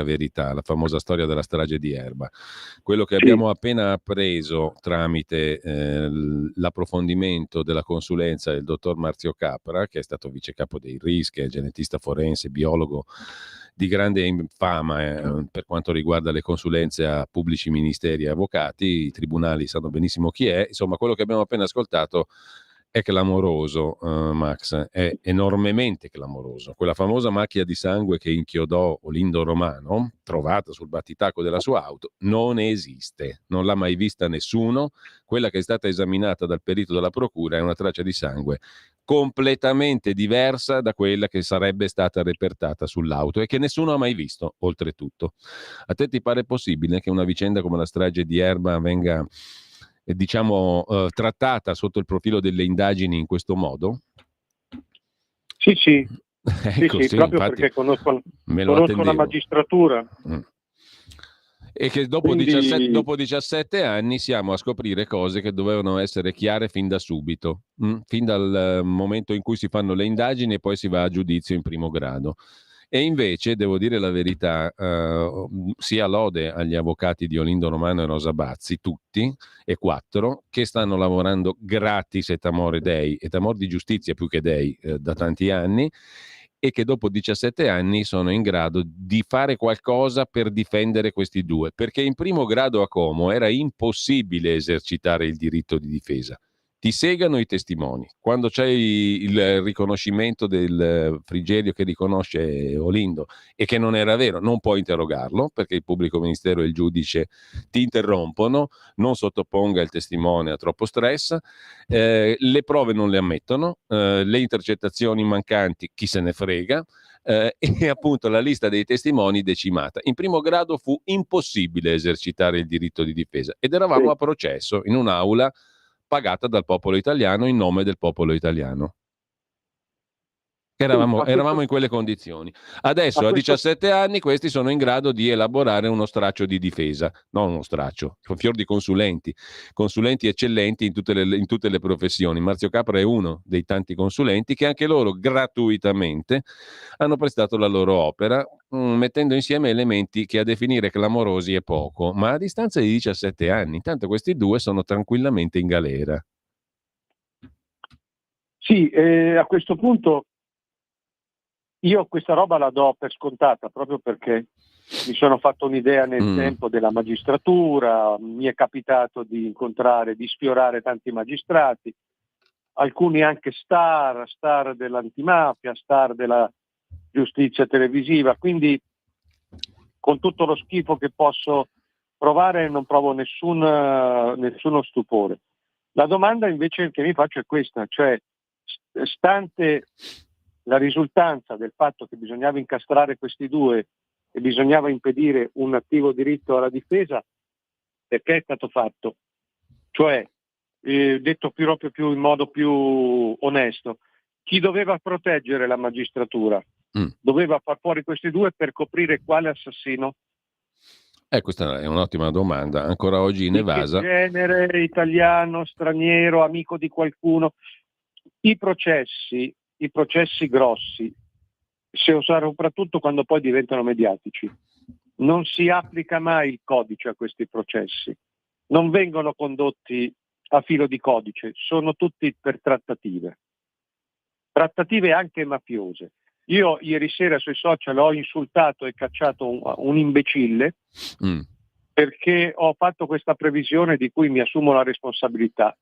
Verità, la famosa storia della strage di Erba. Quello che abbiamo appena appreso tramite l'approfondimento della consulenza del dottor Marzio Capra, che è stato vice capo dei RIS, che è genetista forense, biologo di grande fama per quanto riguarda le consulenze a pubblici ministeri e avvocati, i tribunali sanno benissimo chi è. Insomma, quello che abbiamo appena ascoltato è clamoroso, Max, è enormemente clamoroso. Quella famosa macchia di sangue che inchiodò Olindo Romano, trovata sul battitacco della sua auto, non esiste, non l'ha mai vista nessuno. Quella che è stata esaminata dal perito della procura è una traccia di sangue completamente diversa da quella che sarebbe stata repertata sull'auto e che nessuno ha mai visto, oltretutto. A te ti pare possibile che una vicenda come la strage di Erba venga trattata sotto il profilo delle indagini in questo modo? Sì, sì, Ecco, sì, sì, proprio infatti perché conosco me lo la attendevo. magistratura. E che dopo Quindi 17 anni siamo a scoprire cose che dovevano essere chiare fin da subito, fin dal momento in cui si fanno le indagini e poi si va a giudizio in primo grado. E invece, devo dire la verità, sia lode agli avvocati di Olindo Romano e Rosa Bazzi, tutti e quattro, che stanno lavorando gratis et amore Dei, et amor di giustizia più che Dei, da tanti anni, e che dopo 17 anni sono in grado di fare qualcosa per difendere questi due, perché in primo grado a Como era impossibile esercitare il diritto di difesa. Ti segano i testimoni. Quando c'è il riconoscimento del Frigerio che riconosce Olindo e che non era vero, non puoi interrogarlo perché il pubblico ministero e il giudice ti interrompono, non sottoponga il testimone a troppo stress, le prove non le ammettono, le intercettazioni mancanti chi se ne frega, e appunto la lista dei testimoni decimata. In primo grado fu impossibile esercitare il diritto di difesa ed eravamo a processo in un'aula pagata dal popolo italiano in nome del popolo italiano. Eravamo in quelle condizioni. Adesso, a 17 anni, questi sono in grado di elaborare uno straccio di difesa, non uno straccio, un fior di consulenti eccellenti in tutte le professioni. Marzio Capra è uno dei tanti consulenti che anche loro gratuitamente hanno prestato la loro opera, mettendo insieme elementi che a definire clamorosi è poco, ma a distanza di 17 anni. Intanto questi due sono tranquillamente in galera. sì, a questo punto io questa roba la do per scontata proprio perché mi sono fatto un'idea nel tempo della magistratura, mi è capitato di incontrare, di sfiorare tanti magistrati, alcuni anche star dell'antimafia, star della giustizia televisiva, quindi con tutto lo schifo che posso provare non provo nessuno stupore. La domanda invece che mi faccio è questa, cioè stante la risultanza del fatto che bisognava incastrare questi due e bisognava impedire un attivo diritto alla difesa, perché è stato fatto? Cioè, detto proprio più in modo più onesto, chi doveva proteggere la magistratura? Doveva far fuori questi due per coprire quale assassino? Questa è un'ottima domanda, ancora oggi in Di che evasa. genere, italiano, straniero, amico di qualcuno? I processi grossi, soprattutto quando poi diventano mediatici, non si applica mai il codice a questi processi, non vengono condotti a filo di codice, sono tutti per trattative anche mafiose. Io ieri sera sui social ho insultato e cacciato un imbecille perché ho fatto questa previsione di cui mi assumo la responsabilità.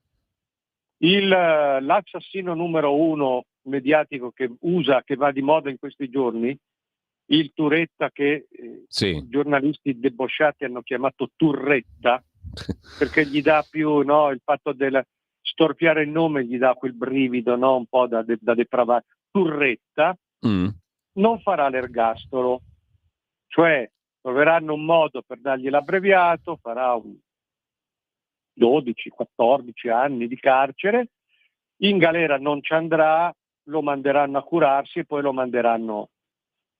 L'assassino numero uno mediatico che va di moda in questi giorni, il Turetta che i giornalisti debosciati hanno chiamato Turretta, perché gli dà più il fatto del storpiare il nome, gli dà quel brivido un po' da depravare. Turretta non farà l'ergastolo, cioè troveranno un modo per dargli l'abbreviato, farà 12-14 anni di carcere, in galera non ci andrà, lo manderanno a curarsi e poi lo manderanno.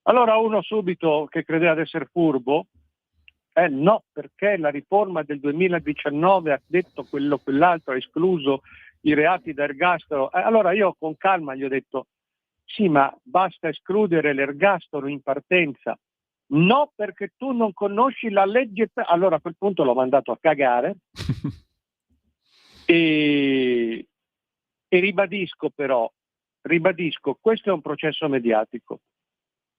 Allora uno subito che credeva di essere furbo, no, perché la riforma del 2019 ha detto quello, quell'altro, ha escluso i reati da ergastolo. Allora io con calma gli ho detto, sì, ma basta escludere l'ergastolo in partenza, No, perché tu non conosci la legge. Allora a quel punto l'ho mandato a cagare e ribadisco, questo è un processo mediatico.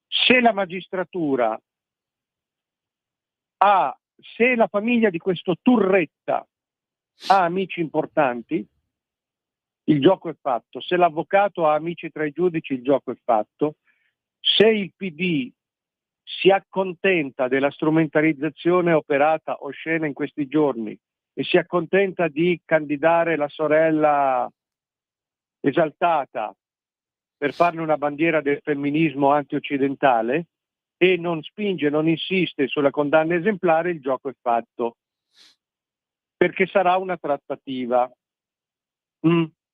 Se la magistratura se la famiglia di questo Turretta ha amici importanti, il gioco è fatto. Se l'avvocato ha amici tra i giudici, il gioco è fatto. Se il PD si accontenta della strumentalizzazione operata oscena in questi giorni e si accontenta di candidare la sorella esaltata per farne una bandiera del femminismo anti-occidentale e non spinge, non insiste sulla condanna esemplare, il gioco è fatto. Perché sarà una trattativa.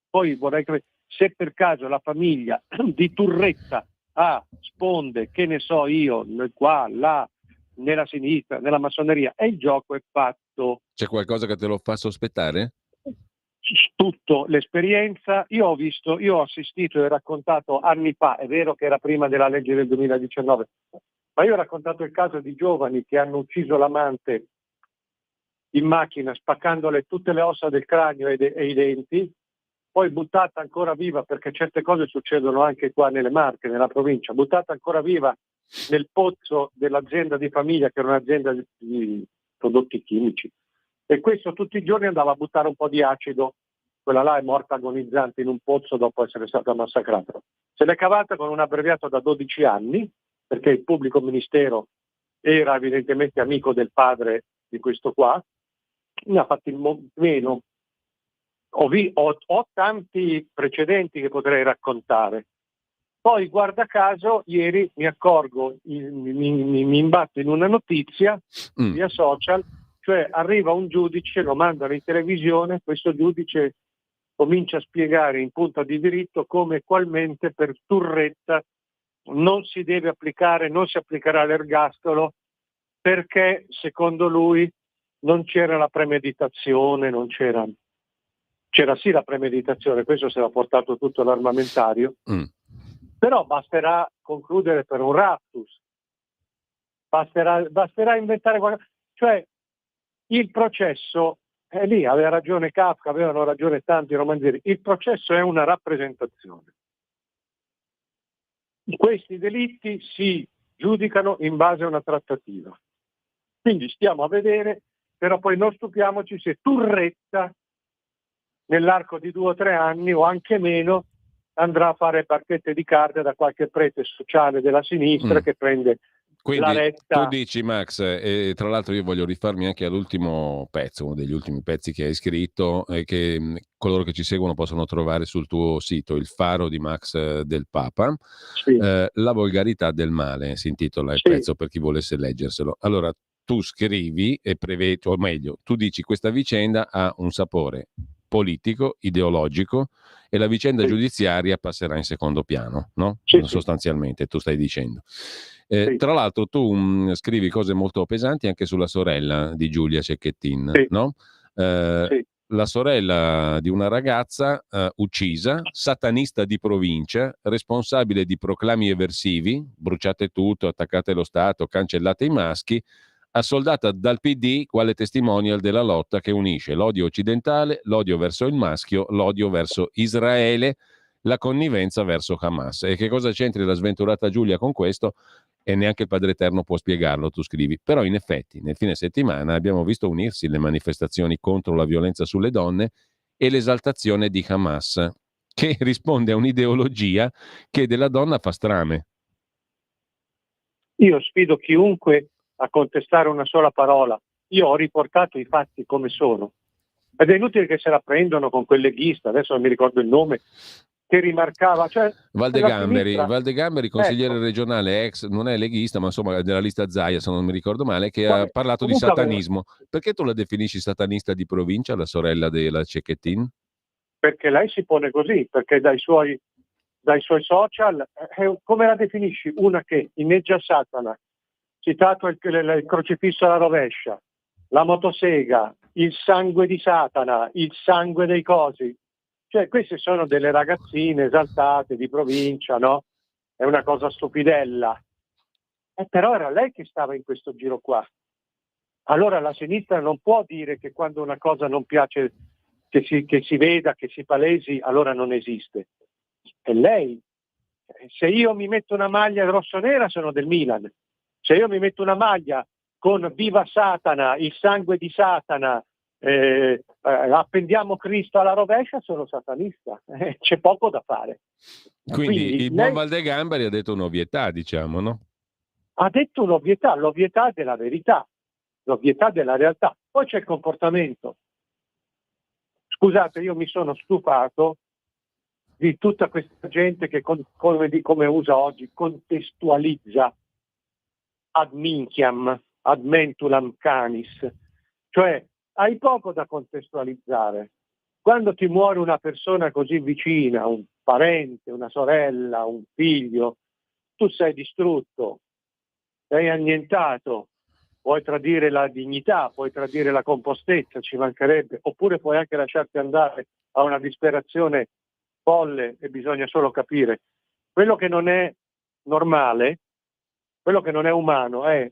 Poi vorrei capire, se per caso la famiglia di Turretta ha sponde, che ne so io, qua, là, nella sinistra, nella massoneria, e il gioco è fatto. C'è qualcosa che te lo fa sospettare? Tutto, l'esperienza, io ho assistito e raccontato anni fa, è vero che era prima della legge del 2019, ma io ho raccontato il caso di giovani che hanno ucciso l'amante in macchina spaccandole tutte le ossa del cranio e i denti, poi buttata ancora viva, perché certe cose succedono anche qua nelle Marche, nella provincia, buttata ancora viva nel pozzo dell'azienda di famiglia, che era un'azienda di prodotti chimici, e questo tutti i giorni andava a buttare un po' di acido. Quella là è morta agonizzante in un pozzo dopo essere stata massacrata. Se l'è cavata con un abbreviato da 12 anni, perché il pubblico ministero era evidentemente amico del padre di questo qua, ne ha fatti meno. Ho tanti precedenti che potrei raccontare. Poi, guarda caso, ieri mi accorgo, mi imbatto in una notizia via social, cioè arriva un giudice, lo mandano in televisione, questo giudice comincia a spiegare in punta di diritto come qualmente per Turretta non si applicherà l'ergastolo, perché secondo lui non c'era la premeditazione, c'era sì la premeditazione, questo si era portato tutto l'armamentario, però basterà concludere per un raptus, basterà inventare qualcosa, cioè il processo è lì, aveva ragione Kafka, avevano ragione tanti romanzieri, il processo è una rappresentazione. Questi delitti si giudicano in base a una trattativa. Quindi stiamo a vedere, però poi non stupiamoci se Turretta nell'arco di 2 o 3 anni o anche meno andrà a fare barchette di carte da qualche prete sociale della sinistra che prende Quindi, la retta. tu dici, Max, e tra l'altro io voglio rifarmi anche all'ultimo pezzo, uno degli ultimi pezzi che hai scritto e che coloro che ci seguono possono trovare sul tuo sito, Il Faro di Max del Papa. Sì. La volgarità del male si intitola il pezzo, per chi volesse leggerselo. Allora, tu scrivi e prevedi, o meglio, tu dici questa vicenda ha un sapore politico, ideologico, e la vicenda giudiziaria passerà in secondo piano, no? Sostanzialmente, tu stai dicendo. Tra l'altro tu scrivi cose molto pesanti anche sulla sorella di Giulia Cecchettin, no? La sorella di una ragazza uccisa, satanista di provincia, responsabile di proclami eversivi, bruciate tutto, attaccate lo Stato, cancellate i maschi, assoldata dal PD quale testimonial della lotta che unisce l'odio occidentale, l'odio verso il maschio, l'odio verso Israele, la connivenza verso Hamas. E che cosa c'entri la sventurata Giulia con questo? E neanche il Padre Eterno può spiegarlo, tu scrivi. Però in effetti nel fine settimana abbiamo visto unirsi le manifestazioni contro la violenza sulle donne e l'esaltazione di Hamas, che risponde a un'ideologia che della donna fa strame. Io sfido chiunque a contestare una sola parola. Io ho riportato i fatti come sono. Ed è inutile che se la prendono con quel leghista, adesso non mi ricordo il nome, che rimarcava, cioè Valdegamberi, consigliere regionale, ex, non è leghista, ma insomma della lista Zaia, se non mi ricordo male, che ha parlato di satanismo. Perché tu la definisci satanista di provincia, la sorella della Cecchettin? Perché lei si pone così, perché dai suoi social, come la definisci? Una che inneggia Satana, citato il crocifisso alla rovescia, la motosega, il sangue di Satana, il sangue dei cosi. Cioè queste sono delle ragazzine esaltate di provincia, no? È una cosa stupidella. Però era lei che stava in questo giro qua. Allora la sinistra non può dire che quando una cosa non piace, che si veda, che si palesi, allora non esiste. È lei. Se io mi metto una maglia rosso-nera sono del Milan. Se io mi metto una maglia con Viva Satana, il sangue di Satana, appendiamo Cristo alla rovescia, sono satanista. C'è poco da fare. Quindi il buon Valdegambari ha detto un'ovvietà, diciamo, no? Ha detto l'ovvietà della verità, l'ovvietà della realtà. Poi c'è il comportamento. Scusate, io mi sono stufato di tutta questa gente che, come usa oggi, contestualizza ad minchiam, ad mentulam canis. Cioè, hai poco da contestualizzare. Quando ti muore una persona così vicina, un parente, una sorella, un figlio, tu sei distrutto, sei annientato, puoi tradire la dignità, puoi tradire la compostezza, ci mancherebbe, oppure puoi anche lasciarti andare a una disperazione folle e bisogna solo capire. Quello che non è normale, quello che non è umano è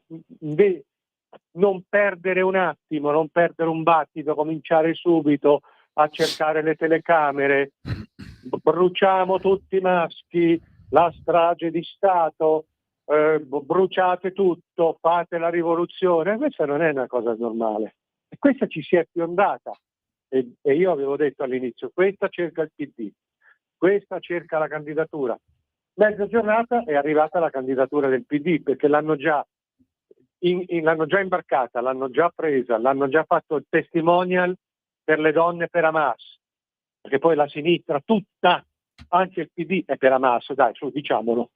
non perdere un attimo, non perdere un battito, cominciare subito a cercare le telecamere, bruciamo tutti i maschi, la strage di Stato, bruciate tutto, fate la rivoluzione. Questa non è una cosa normale. E questa ci si è fiondata. E io avevo detto all'inizio, questa cerca il PD, questa cerca la candidatura. Mezza giornata è arrivata la candidatura del PD, perché l'hanno già imbarcata, l'hanno già presa, l'hanno già fatto il testimonial per le donne per Hamas, perché poi la sinistra tutta, anche il PD è per Hamas, dai, su, diciamolo.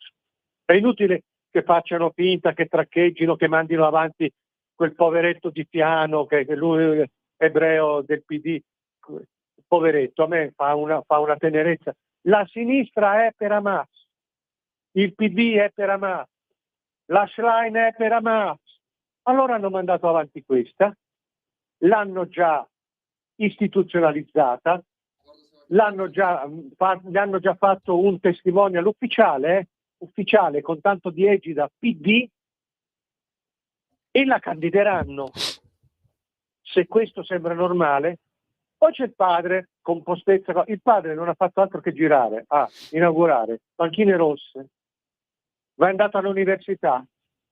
È inutile che facciano finta, che traccheggino, che mandino avanti quel poveretto di Fiano, che lui è ebreo del PD, poveretto, a me fa una tenerezza. La sinistra è per Hamas, il PD è per Hamas, la Schlein è per Hamas. Allora hanno mandato avanti questa, l'hanno già istituzionalizzata, gli hanno già fatto un testimonial ufficiale con tanto di egida PD, e la candideranno. Se questo sembra normale, poi c'è il padre, compostezza, il padre non ha fatto altro che girare, inaugurare panchine rosse, va andato all'università,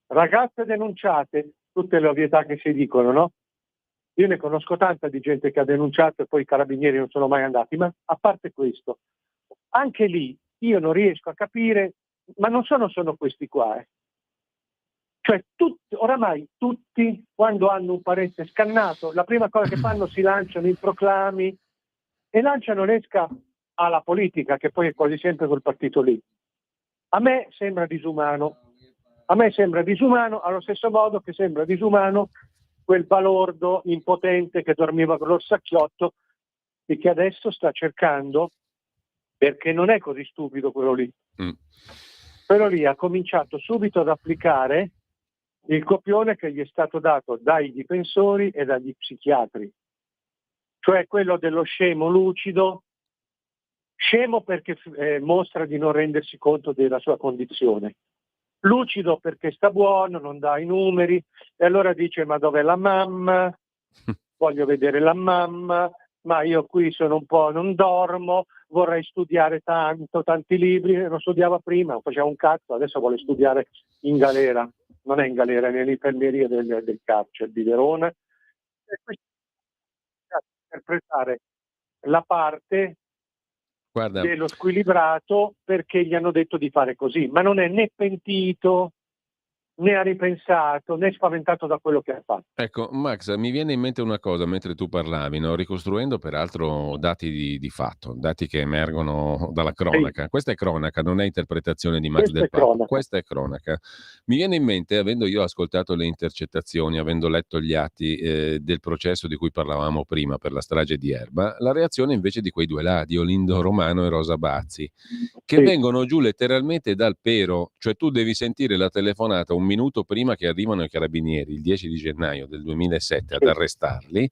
ragazze denunciate, tutte le ovvietà che si dicono, no? Io ne conosco tanta di gente che ha denunciato e poi i carabinieri non sono mai andati, ma a parte questo, anche lì io non riesco a capire, ma non sono questi qua. Cioè oramai tutti, quando hanno un parente scannato, la prima cosa che fanno si lanciano in proclami e lanciano l'esca alla politica, che poi è quasi sempre quel partito lì. A me sembra disumano, allo stesso modo che sembra disumano quel balordo impotente che dormiva con l'orsacchiotto e che adesso sta cercando, perché non è così stupido quello lì. Quello lì ha cominciato subito ad applicare il copione che gli è stato dato dai difensori e dagli psichiatri, cioè quello dello scemo lucido, scemo perché mostra di non rendersi conto della sua condizione, lucido perché sta buono, non dà i numeri, e allora dice: ma dov'è la mamma? Voglio vedere la mamma, ma io qui sono un po', non dormo, vorrei studiare tanti libri, non studiava prima, non faceva un cazzo, adesso vuole studiare in galera, non è in galera, è nell'infermeria del carcere di Verona, e questo interpretare la parte dello squilibrato perché gli hanno detto di fare così, ma non è né pentito, né ha ripensato, né spaventato da quello che ha fatto. Ecco, Max, mi viene in mente una cosa mentre tu parlavi, no? Ricostruendo peraltro dati di fatto, dati che emergono dalla cronaca. Sì. Questa è cronaca, non è interpretazione di Max Del Papa. Questa è cronaca. Mi viene in mente, avendo io ascoltato le intercettazioni, avendo letto gli atti del processo di cui parlavamo prima per la strage di Erba, la reazione invece di quei due ladi, Olindo Romano e Rosa Bazzi, che vengono giù letteralmente dal pero, cioè tu devi sentire la telefonata un minuto prima che arrivano i carabinieri, il 10 di gennaio del 2007, ad arrestarli,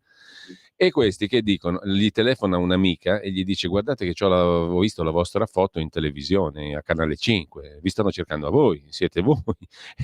E questi che dicono, gli telefona un'amica e gli dice: guardate che ho visto la vostra foto in televisione a Canale 5, vi stanno cercando a voi, siete voi.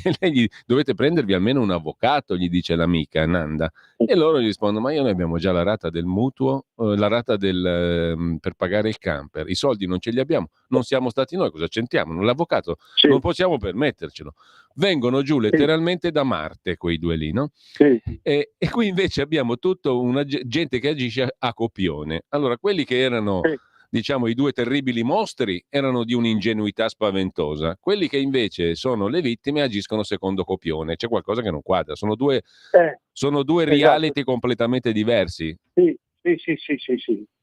E lei dovete prendervi almeno un avvocato, gli dice l'amica Nanda. E loro gli rispondono: ma noi abbiamo già la rata del mutuo, la rata per pagare il camper, i soldi non ce li abbiamo, non siamo stati noi, cosa c'entriamo? L'avvocato Sì, non possiamo permettercelo. Vengono giù letteralmente da Marte quei due lì, no? sì. E qui invece abbiamo tutta una gente che agisce a copione. Allora, quelli che erano, Sì. diciamo, i due terribili mostri erano di un'ingenuità spaventosa. Quelli che invece sono le vittime agiscono secondo copione. C'è qualcosa che non quadra. Sono due Esatto. reality completamente diversi. Sì.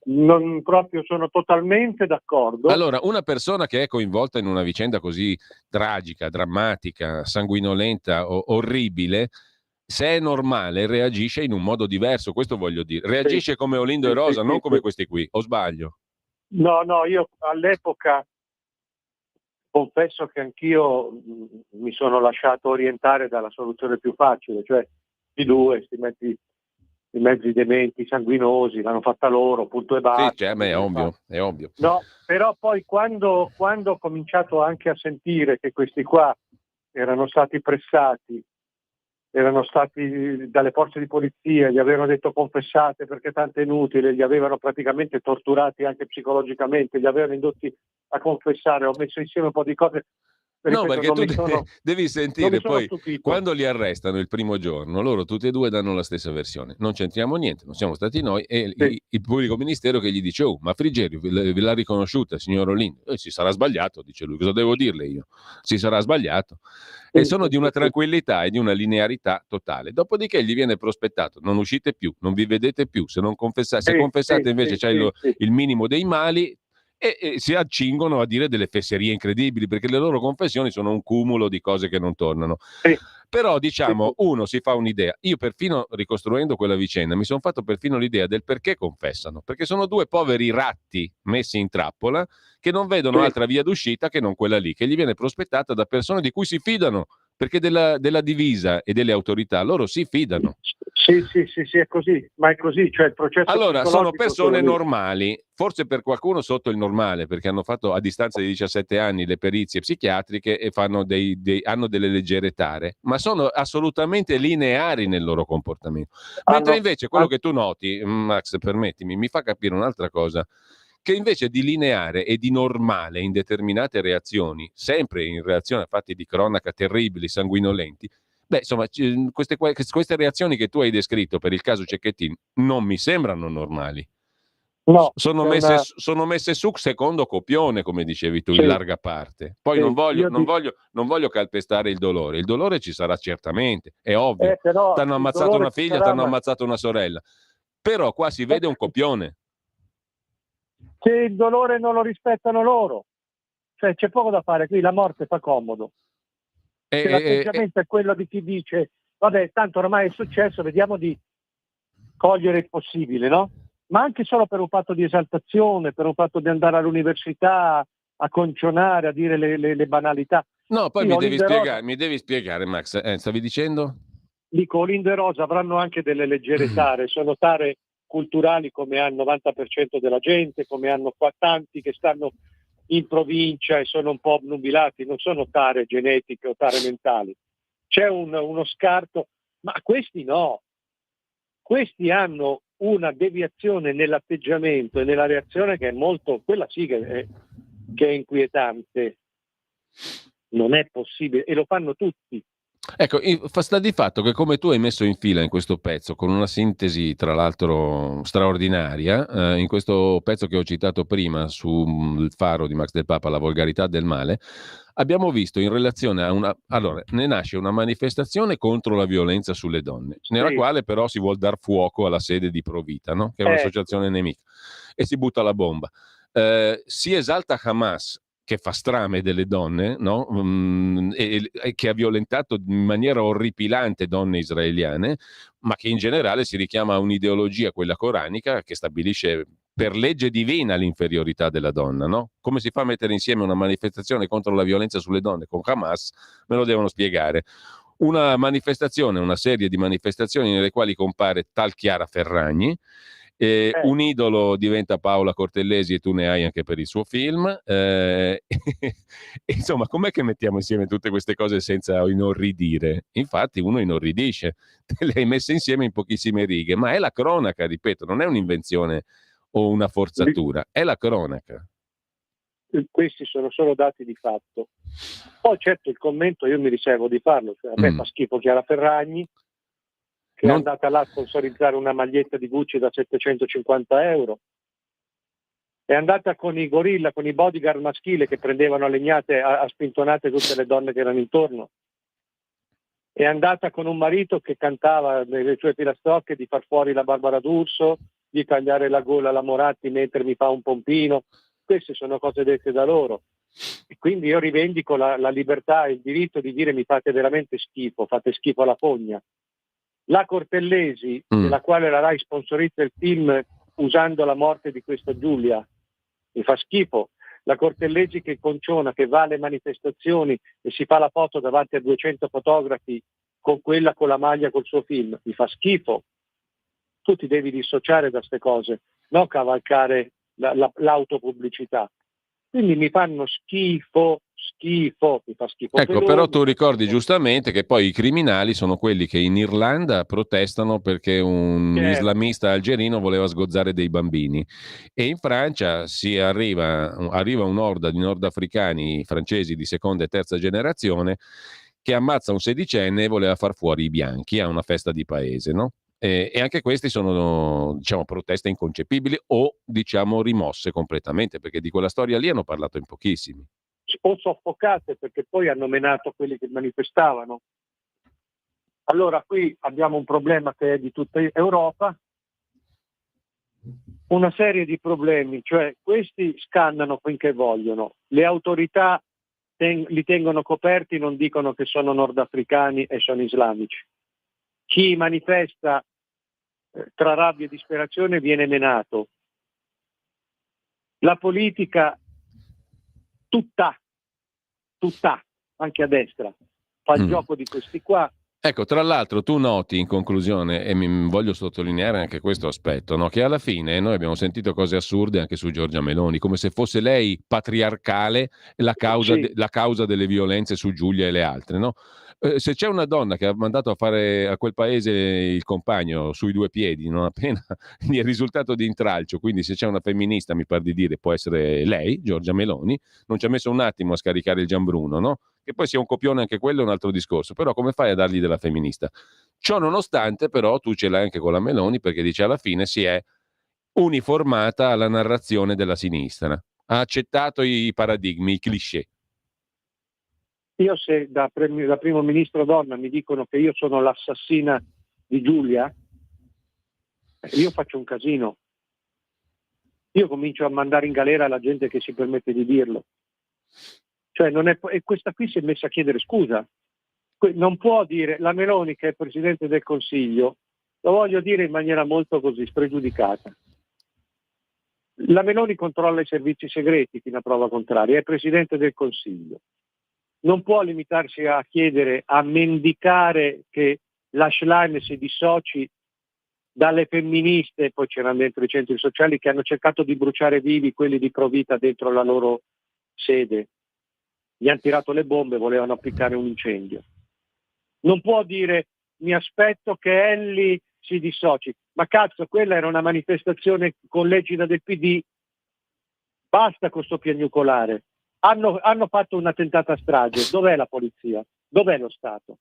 Non proprio, sono totalmente d'accordo. Allora, una persona che è coinvolta in una vicenda così tragica, drammatica, sanguinolenta, orribile, se è normale, reagisce in un modo diverso, questo voglio dire. Reagisce come Olindo e Rosa, non come questi qui, o sbaglio? No, io all'epoca confesso che anch'io mi sono lasciato orientare dalla soluzione più facile, cioè i due, i mezzi dementi, sanguinosi, l'hanno fatta loro, punto e basta. Sì, cioè, è ovvio. No, però poi quando ho cominciato anche a sentire che questi qua erano stati pressati, erano stati dalle forze di polizia, gli avevano detto confessate perché tanto è inutile, li avevano praticamente torturati anche psicologicamente, li avevano indotti a confessare, ho messo insieme un po' di cose. No, Ripeto, perché tu devi sentire poi, stupito. quando li arrestano il primo giorno, loro tutti e due danno la stessa versione. Non c'entriamo niente, non siamo stati noi, e il pubblico ministero che gli dice: oh, ma Frigerio ve l'ha riconosciuta, signor Olindo? Si sarà sbagliato, dice lui, cosa devo dirle io? Si sarà sbagliato. E sono di una tranquillità e di una linearità totale. Dopodiché gli viene prospettato: non uscite più, non vi vedete più, se non confessate, se confessate invece c'è il minimo dei mali, e si accingono a dire delle fesserie incredibili, perché le loro confessioni sono un cumulo di cose che non tornano. Però diciamo, uno si fa un'idea. Io perfino ricostruendo quella vicenda mi sono fatto perfino l'idea del perché confessano, perché sono due poveri ratti messi in trappola che non vedono altra via d'uscita che non quella lì, che gli viene prospettata da persone di cui si fidano, perché della divisa e delle autorità loro si fidano. Sì, è così, ma è così, cioè il processo allora sono persone normali, forse per qualcuno sotto il normale, perché hanno fatto a distanza di 17 anni le perizie psichiatriche e hanno delle leggere tare, ma sono assolutamente lineari nel loro comportamento. Mentre invece quello che tu noti, Max, permettimi, mi fa capire un'altra cosa, che invece di lineare e di normale in determinate reazioni, sempre in reazione a fatti di cronaca terribili, sanguinolenti, beh, insomma, queste reazioni che tu hai descritto per il caso Cecchettin non mi sembrano normali. No, sono messe su secondo copione, come dicevi tu, in larga parte. Poi non voglio calpestare il dolore. Il dolore ci sarà certamente, è ovvio. T'hanno ammazzato una figlia, t'hanno ammazzato una sorella. Però qua si vede un copione. Se il dolore non lo rispettano loro, cioè c'è poco da fare qui, la morte fa comodo. L'atteggiamento è quello di chi dice: vabbè, tanto ormai è successo, vediamo di cogliere il possibile, no? Ma anche solo per un fatto di esaltazione, per un fatto di andare all'università a concionare, a dire le banalità. No, poi mi devi spiegare, Max, stavi dicendo? Dico, Olindo e Rosa avranno anche delle leggere tare, sono tare culturali come ha il 90% della gente, come hanno qua tanti che stanno in provincia e sono un po' obnubilati, non sono tare genetiche o tare mentali. C'è uno scarto, ma questi no. Questi hanno una deviazione nell'atteggiamento e nella reazione che è molto, quella sì che è inquietante. Non è possibile, e lo fanno tutti. Ecco, sta di fatto che come tu hai messo in fila in questo pezzo, con una sintesi tra l'altro straordinaria, in questo pezzo che ho citato prima sul Faro di Max Del Papa, La volgarità del male, abbiamo visto in relazione a allora, ne nasce una manifestazione contro la violenza sulle donne, nella quale però si vuol dar fuoco alla sede di Provita, no? Che è un'associazione nemica, e si butta la bomba. Si esalta Hamas, che fa strame delle donne, no? E che ha violentato in maniera orripilante donne israeliane, ma che in generale si richiama a un'ideologia, quella coranica, che stabilisce per legge divina l'inferiorità della donna, no? Come si fa a mettere insieme una manifestazione contro la violenza sulle donne con Hamas? Me lo devono spiegare. Una serie di manifestazioni nelle quali compare tal Chiara Ferragni, Un idolo diventa Paola Cortellesi e tu ne hai anche per il suo film. Insomma, com'è che mettiamo insieme tutte queste cose senza inorridire? Infatti uno inorridisce, te le hai messe insieme in pochissime righe, ma è la cronaca, ripeto, non è un'invenzione o una forzatura, è la cronaca. Questi sono solo dati di fatto. Poi certo il commento io mi riservo di farlo, cioè, a me fa schifo Chiara Ferragni, che è andata là a sponsorizzare una maglietta di Gucci da 750 euro, è andata con i gorilla, con i bodyguard maschili che prendevano a legnate, a spintonate tutte le donne che erano intorno, è andata con un marito che cantava nelle sue filastrocche di far fuori la Barbara D'Urso, di tagliare la gola alla Moratti mentre mi fa un pompino. Queste sono cose dette da loro. E quindi io rivendico la libertà e il diritto di dire mi fate veramente schifo, fate schifo alla fogna. La Cortellesi, della quale la Rai sponsorizza il film usando la morte di questa Giulia, mi fa schifo. La Cortellesi che conciona, che va alle manifestazioni e si fa la foto davanti a 200 fotografi con quella con la maglia col suo film, mi fa schifo. Tu ti devi dissociare da queste cose, non cavalcare l'autopubblicità. Quindi mi fanno schifo, mi fa schifo. Ecco, però tu ricordi giustamente che poi i criminali sono quelli che in Irlanda protestano perché un islamista algerino voleva sgozzare dei bambini, e in Francia arriva un'orda di nordafricani francesi di seconda e terza generazione che ammazza un sedicenne e voleva far fuori i bianchi a una festa di paese, no? E anche questi sono, diciamo, proteste inconcepibili o, diciamo, rimosse completamente, perché di quella storia lì hanno parlato in pochissimi. O soffocate, perché poi hanno menato quelli che manifestavano. Allora qui abbiamo un problema che è di tutta Europa, una serie di problemi, cioè questi scannano finché vogliono, le autorità li tengono coperti, non dicono che sono nordafricani e sono islamici. Chi manifesta tra rabbia e disperazione viene menato. La politica tutta, anche a destra, fa il gioco di questi qua. Ecco, tra l'altro tu noti in conclusione, e mi voglio sottolineare anche questo aspetto, no? Che alla fine noi abbiamo sentito cose assurde anche su Giorgia Meloni, come se fosse lei patriarcale la causa delle violenze su Giulia e le altre, no? Se c'è una donna che ha mandato a fare a quel paese il compagno sui due piedi, non appena gli è risultato di intralcio, quindi se c'è una femminista, mi par di dire, può essere lei, Giorgia Meloni, non ci ha messo un attimo a scaricare il Gianbruno, no? Che poi sia un copione anche quello è un altro discorso, però come fai a dargli della femminista? Ciò nonostante però tu ce l'hai anche con la Meloni, perché dice alla fine si è uniformata alla narrazione della sinistra, ha accettato i paradigmi, i cliché. Io se da primo ministro donna mi dicono che io sono l'assassina di Giulia, io faccio un casino. Io comincio a mandare in galera la gente che si permette di dirlo. Cioè e questa qui si è messa a chiedere scusa. Non può dire la Meloni, che è Presidente del Consiglio, lo voglio dire in maniera molto così spregiudicata. La Meloni controlla i servizi segreti fino a prova contraria, è Presidente del Consiglio. Non può limitarsi a chiedere, a mendicare che la Schlein si dissoci dalle femministe, poi c'erano dentro i centri sociali che hanno cercato di bruciare vivi quelli di Provita dentro la loro sede. Gli hanno tirato le bombe, volevano appiccare un incendio. Non può dire mi aspetto che Elli si dissoci, ma cazzo, quella era una manifestazione con l'egida del PD, basta con sto piagnucolare. Hanno fatto una tentata strage, dov'è la polizia? Dov'è lo Stato?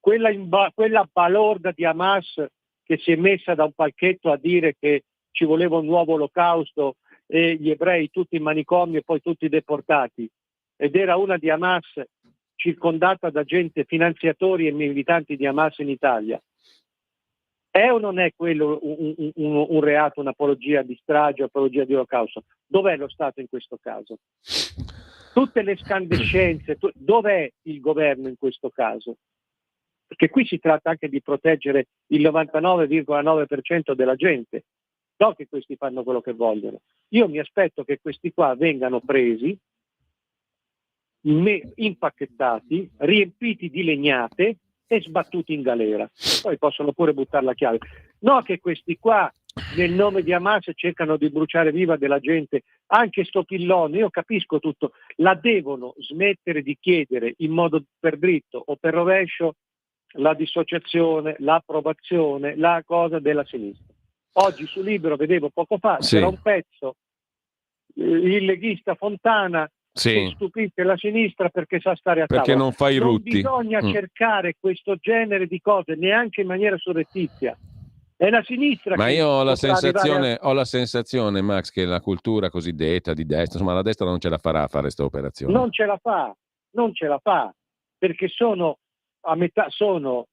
Quella balorda di Hamas che si è messa da un palchetto a dire che ci voleva un nuovo olocausto e gli ebrei tutti in manicomio e poi tutti deportati, ed era una di Hamas circondata da gente, finanziatori e militanti di Hamas in Italia. È o non è quello un reato, un'apologia di strage, apologia di olocausto? Dov'è lo Stato in questo caso? Tutte le scandescenze, dov'è il governo in questo caso? Perché qui si tratta anche di proteggere il 99,9% della gente, non che questi fanno quello che vogliono. Io mi aspetto che questi qua vengano presi, impacchettati, riempiti di legnate e sbattuti in galera. Poi possono pure buttare la chiave. No che questi qua nel nome di Hamas cercano di bruciare viva della gente, anche sto Pillone, io capisco tutto, la devono smettere di chiedere in modo per dritto o per rovescio la dissociazione, l'approvazione, la cosa della sinistra. Oggi su Libero vedevo poco fa, c'era un pezzo, il leghista Fontana che stupisce la sinistra perché sa stare a perché tavola. non fa i rutti. Bisogna cercare questo genere di cose neanche in maniera surrettizia. È la sinistra ma che io ho la sensazione, Max, che la cultura cosiddetta di destra, insomma, la destra non ce la farà a fare questa operazione. Non ce la fa, perché sono a metà, sono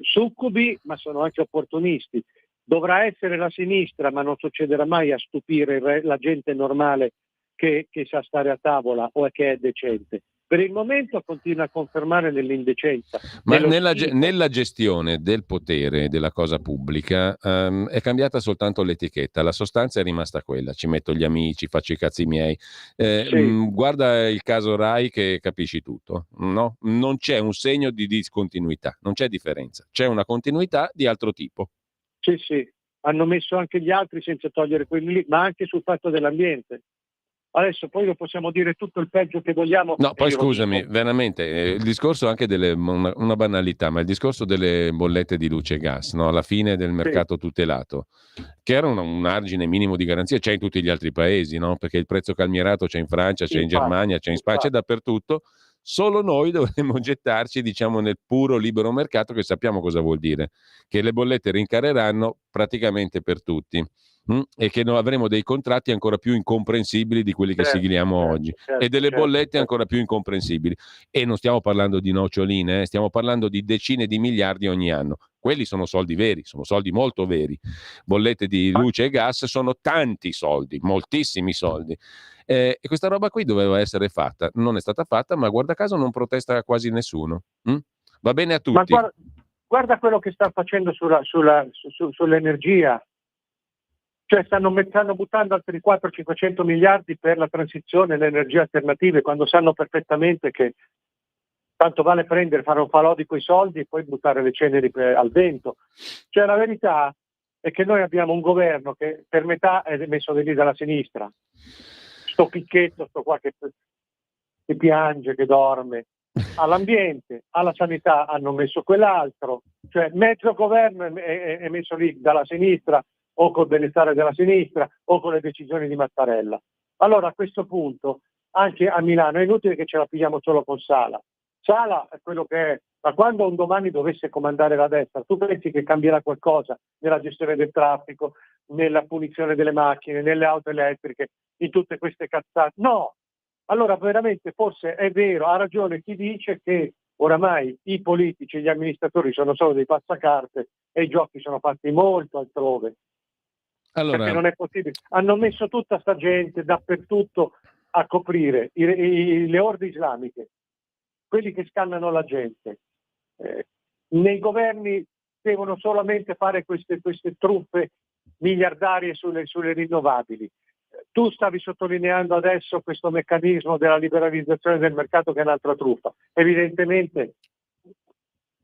succubi, ma sono anche opportunisti. Dovrà essere la sinistra, ma non succederà mai a stupire la gente normale che sa stare a tavola o che è decente. Per il momento continua a confermare nell'indecenza. Ma nella gestione del potere della cosa pubblica è cambiata soltanto l'etichetta, la sostanza è rimasta quella, ci metto gli amici, faccio i cazzi miei. Guarda il caso Rai che capisci tutto, no? Non c'è un segno di discontinuità, non c'è differenza, c'è una continuità di altro tipo. Sì, hanno messo anche gli altri senza togliere quelli lì, ma anche sul fatto dell'ambiente. Adesso poi lo possiamo dire tutto il peggio che vogliamo. No, poi scusami, veramente, il discorso anche una banalità, ma il discorso delle bollette di luce e gas, no? Alla fine del mercato tutelato, che era un argine minimo di garanzia, c'è in tutti gli altri paesi, no? Perché il prezzo calmierato c'è in Francia, c'è in Germania, c'è in Spagna, c'è dappertutto. Solo noi dovremmo gettarci, diciamo, nel puro libero mercato, che sappiamo cosa vuol dire, che le bollette rincareranno praticamente per tutti. E che noi avremo dei contratti ancora più incomprensibili di quelli che sigliamo oggi e delle bollette ancora più incomprensibili. E non stiamo parlando di noccioline, stiamo parlando di decine di miliardi ogni anno. Quelli sono soldi veri, sono soldi molto veri. Bollette di luce e gas sono tanti soldi, moltissimi soldi. E questa roba qui doveva essere fatta, non è stata fatta, ma guarda caso non protesta quasi nessuno. Va bene a tutti. Ma guarda quello che sta facendo sull'energia. Cioè stanno buttando altri 400-500 miliardi per la transizione alle energie alternative, quando sanno perfettamente che tanto vale fare un falò di quei soldi e poi buttare le ceneri al vento. Cioè la verità è che noi abbiamo un governo che per metà è messo lì dalla sinistra. Sto Picchetto, sto qua che piange, che dorme. All'ambiente, alla sanità hanno messo quell'altro. Cioè mezzo governo è messo lì dalla sinistra, o col benestare della sinistra o con le decisioni di Mattarella. Allora a questo punto anche a Milano è inutile che ce la pigliamo solo con Sala. Sala è quello che è, ma quando un domani dovesse comandare la destra, tu pensi che cambierà qualcosa nella gestione del traffico, nella punizione delle macchine, nelle auto elettriche, in tutte queste cazzate? No! Allora veramente forse è vero, ha ragione chi dice che oramai i politici e gli amministratori sono solo dei passacarte e i giochi sono fatti molto altrove. Allora, perché non è possibile. Hanno messo tutta sta gente dappertutto a coprire le orde islamiche, quelli che scannano la gente. Nei governi devono solamente fare queste truffe miliardarie sulle rinnovabili. Tu stavi sottolineando adesso questo meccanismo della liberalizzazione del mercato che è un'altra truffa. Evidentemente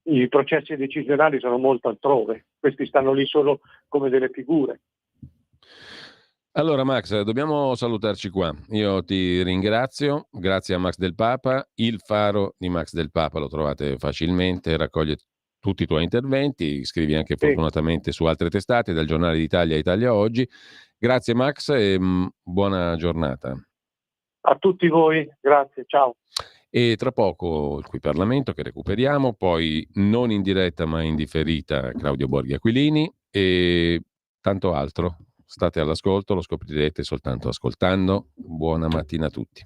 i processi decisionali sono molto altrove, questi stanno lì solo come delle figure. Allora Max, dobbiamo salutarci qua. Io ti ringrazio, grazie a Max Del Papa. Il faro di Max Del Papa lo trovate facilmente, raccoglie tutti i tuoi interventi, scrivi anche fortunatamente su altre testate, dal Giornale d'Italia a Italia Oggi. Grazie Max e buona giornata. A tutti voi, grazie, ciao. E tra poco il Qui Parlamento che recuperiamo, poi non in diretta ma in differita Claudio Borghi Aquilini e tanto altro. State all'ascolto, lo scoprirete soltanto ascoltando. Buona mattina a tutti.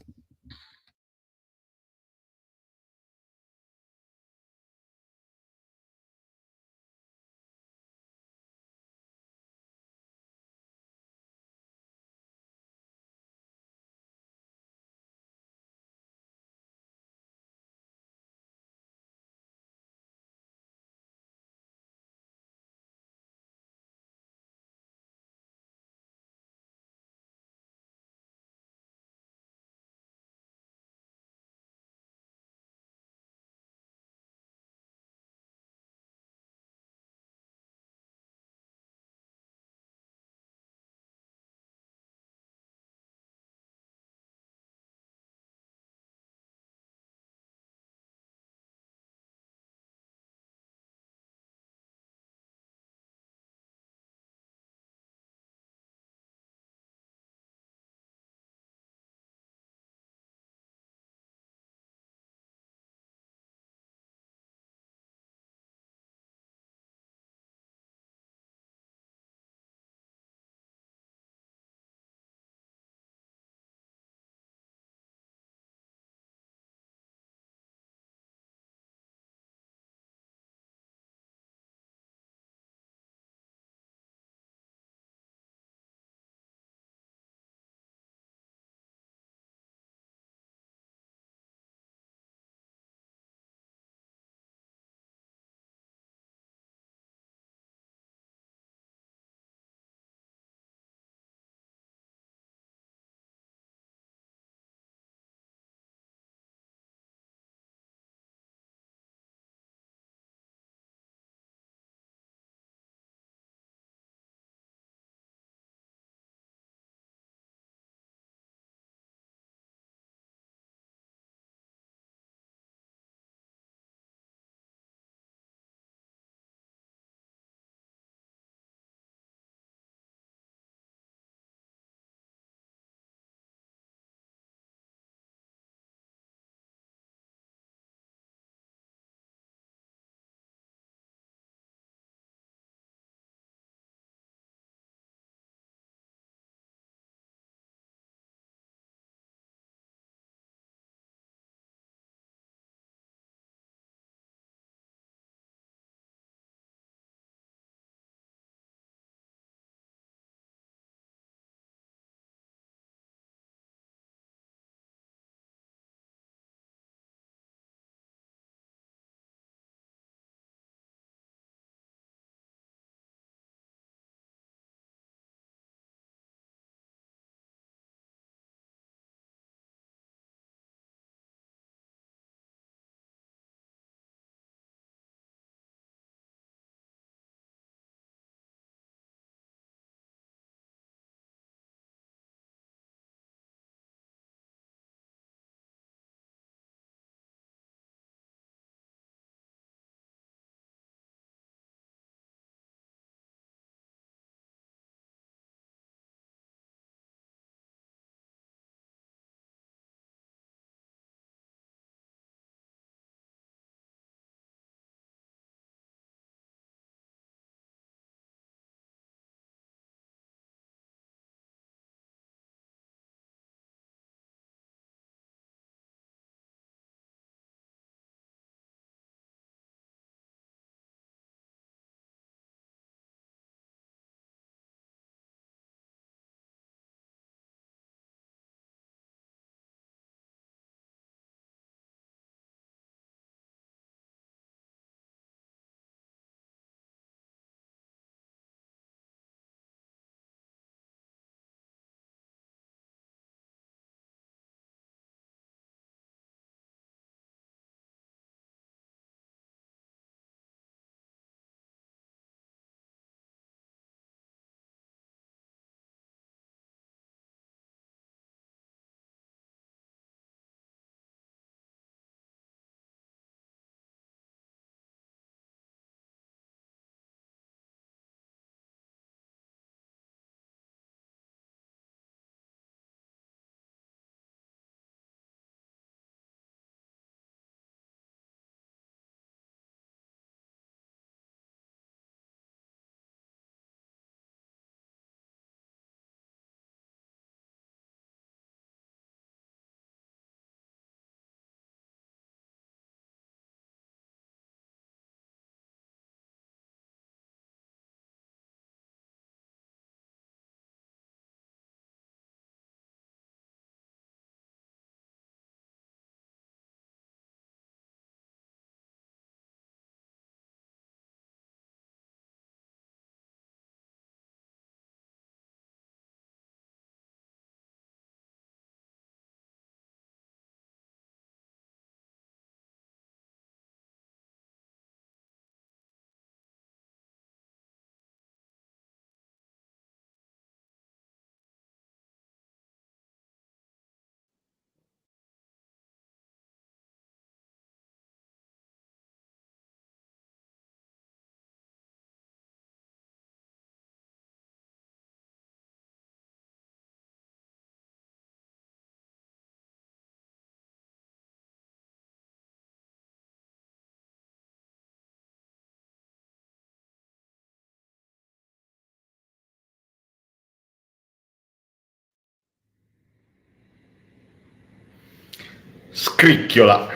scricchiola.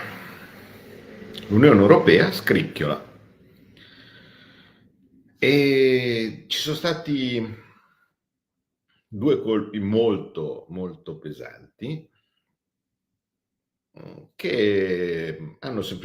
L'Unione Europea scricchiola. E ci sono stati due colpi molto, molto pesanti che hanno semplicemente